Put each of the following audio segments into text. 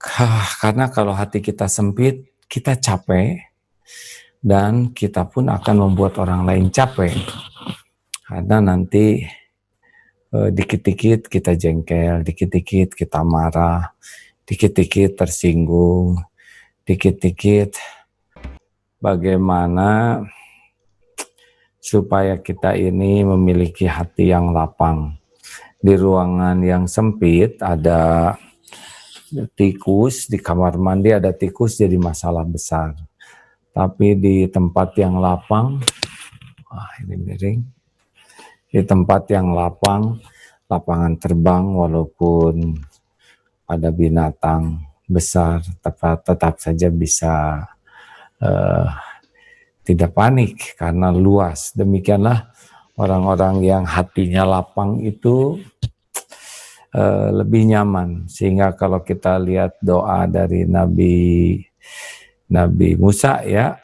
Karena kalau hati kita sempit, kita capek, dan kita pun akan membuat orang lain capek. Karena nanti dikit-dikit kita jengkel, dikit-dikit kita marah, dikit-dikit tersinggung, dikit-dikit bagaimana supaya kita ini memiliki hati yang lapang. Di ruangan yang sempit ada tikus, di kamar mandi ada tikus, jadi masalah besar. Tapi di tempat yang lapang, ini miring, di tempat yang lapang, lapangan terbang, walaupun ada binatang besar, tetap saja bisa tidak panik karena luas. Demikianlah orang-orang yang hatinya lapang itu lebih nyaman. Sehingga kalau kita lihat doa dari Nabi Musa, ya,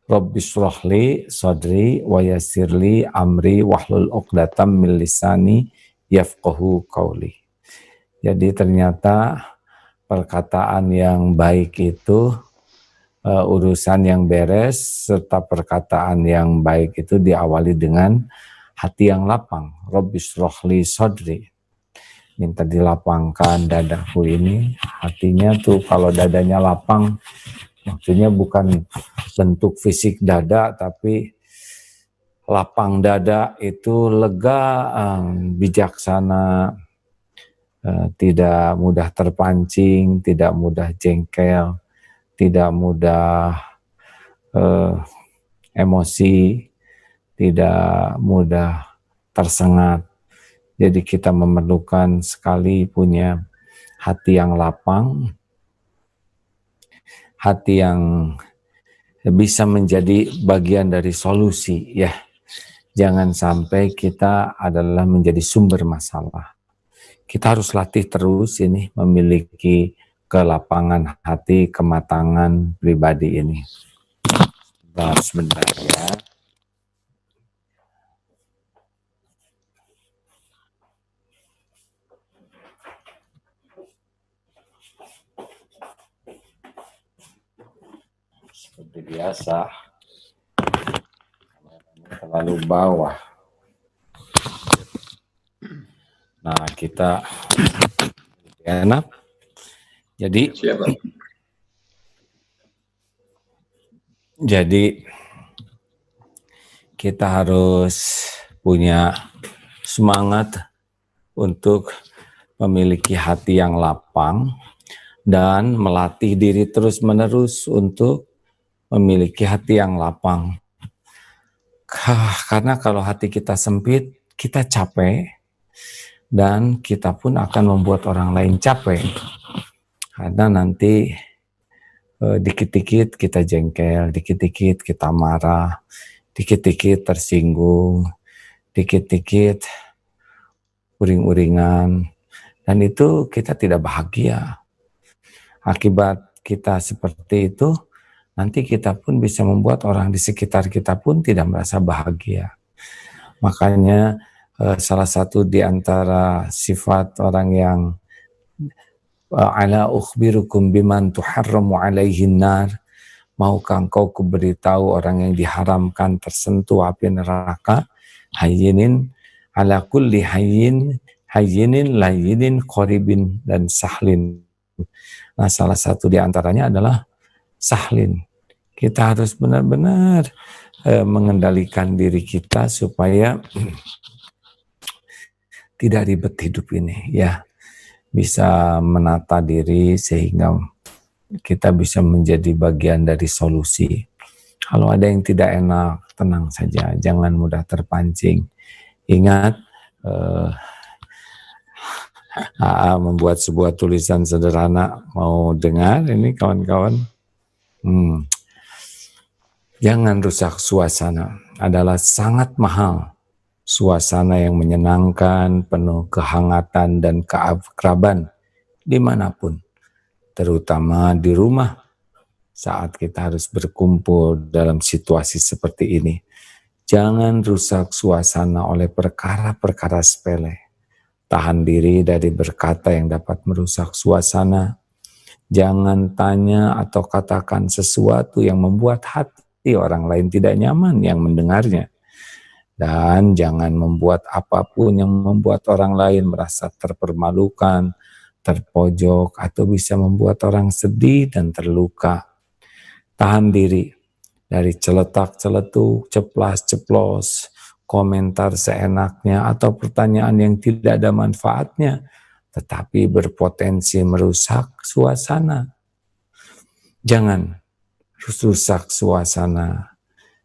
Rabbi shrahli sadri wa yassirli amri wahlul 'uqdatam min lisani yafqahu qawli. Jadi ternyata perkataan yang baik itu urusan yang beres, serta perkataan yang baik itu diawali dengan hati yang lapang. Rabbi shrahli sadri, minta dilapangkan dadaku ini. Hatinya tuh kalau dadanya lapang, maksudnya bukan bentuk fisik dada, tapi lapang dada itu lega, bijaksana, tidak mudah terpancing, tidak mudah jengkel, tidak mudah emosi, tidak mudah tersengat. Jadi kita memerlukan sekali punya hati yang lapang, hati yang bisa menjadi bagian dari solusi, ya. Jangan sampai kita adalah menjadi sumber masalah. Kita harus latih terus ini, memiliki kelapangan hati, kematangan pribadi ini. Sebentar ya. Seperti biasa, terlalu bawah. Nah, kita enak. Jadi kita harus punya semangat untuk memiliki hati yang lapang dan melatih diri terus-menerus untuk memiliki hati yang lapang. Karena kalau hati kita sempit, kita capek, dan kita pun akan membuat orang lain capek. Karena nanti dikit-dikit kita jengkel, dikit-dikit kita marah, dikit-dikit tersinggung, dikit-dikit uring-uringan, dan itu kita tidak bahagia. Akibat kita seperti itu, nanti kita pun bisa membuat orang di sekitar kita pun tidak merasa bahagia. Makanya salah satu di antara sifat orang yang ala ukhbirukum biman tuharramu alaihin nar, maukah engkau kuberitahu orang yang diharamkan tersentuh api neraka, hayyinin ala kulli hayyinin layyinin qaribin dan sahlin. Nah, salah satu di antaranya adalah sahlin. Kita harus benar-benar mengendalikan diri kita supaya tidak ribet hidup ini, ya. Bisa menata diri sehingga kita bisa menjadi bagian dari solusi. Kalau ada yang tidak enak, tenang saja, jangan mudah terpancing. Ingat, membuat sebuah tulisan sederhana, mau dengar ini kawan-kawan? Jangan rusak suasana, adalah sangat mahal. Suasana yang menyenangkan, penuh kehangatan dan keakraban dimanapun, terutama di rumah saat kita harus berkumpul dalam situasi seperti ini. Jangan rusak suasana oleh perkara-perkara sepele. Tahan diri dari berkata yang dapat merusak suasana. Jangan tanya atau katakan sesuatu yang membuat hati orang lain tidak nyaman yang mendengarnya. Dan jangan membuat apapun yang membuat orang lain merasa terpermalukan, terpojok, atau bisa membuat orang sedih dan terluka. Tahan diri dari celetak-celetuk, ceplas-ceplos, komentar seenaknya, atau pertanyaan yang tidak ada manfaatnya, tetapi berpotensi merusak suasana. Jangan rusak suasana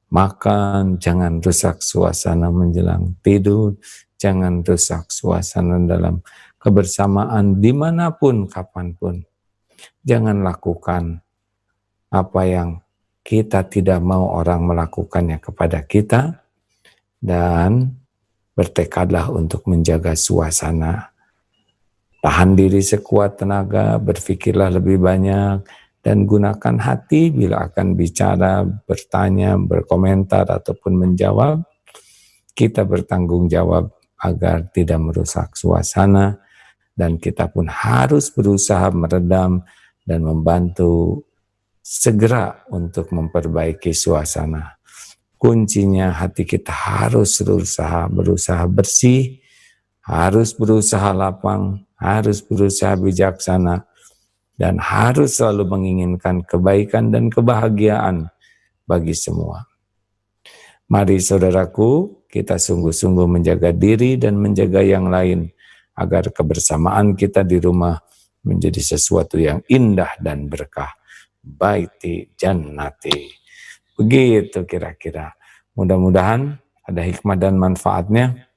makan, jangan rusak suasana menjelang tidur, jangan rusak suasana dalam kebersamaan dimanapun, kapanpun. Jangan lakukan apa yang kita tidak mau orang melakukannya kepada kita, dan bertekadlah untuk menjaga suasana. Tahan diri sekuat tenaga, berpikirlah lebih banyak, dan gunakan hati bila akan bicara, bertanya, berkomentar, ataupun menjawab. Kita bertanggung jawab agar tidak merusak suasana, dan kita pun harus berusaha meredam dan membantu segera untuk memperbaiki suasana. Kuncinya hati kita harus berusaha bersih, harus berusaha lapang, harus berusaha bijaksana, dan harus selalu menginginkan kebaikan dan kebahagiaan bagi semua. Mari saudaraku, kita sungguh-sungguh menjaga diri dan menjaga yang lain, agar kebersamaan kita di rumah menjadi sesuatu yang indah dan berkah. Baiti jannati. Begitu kira-kira. Mudah-mudahan ada hikmah dan manfaatnya.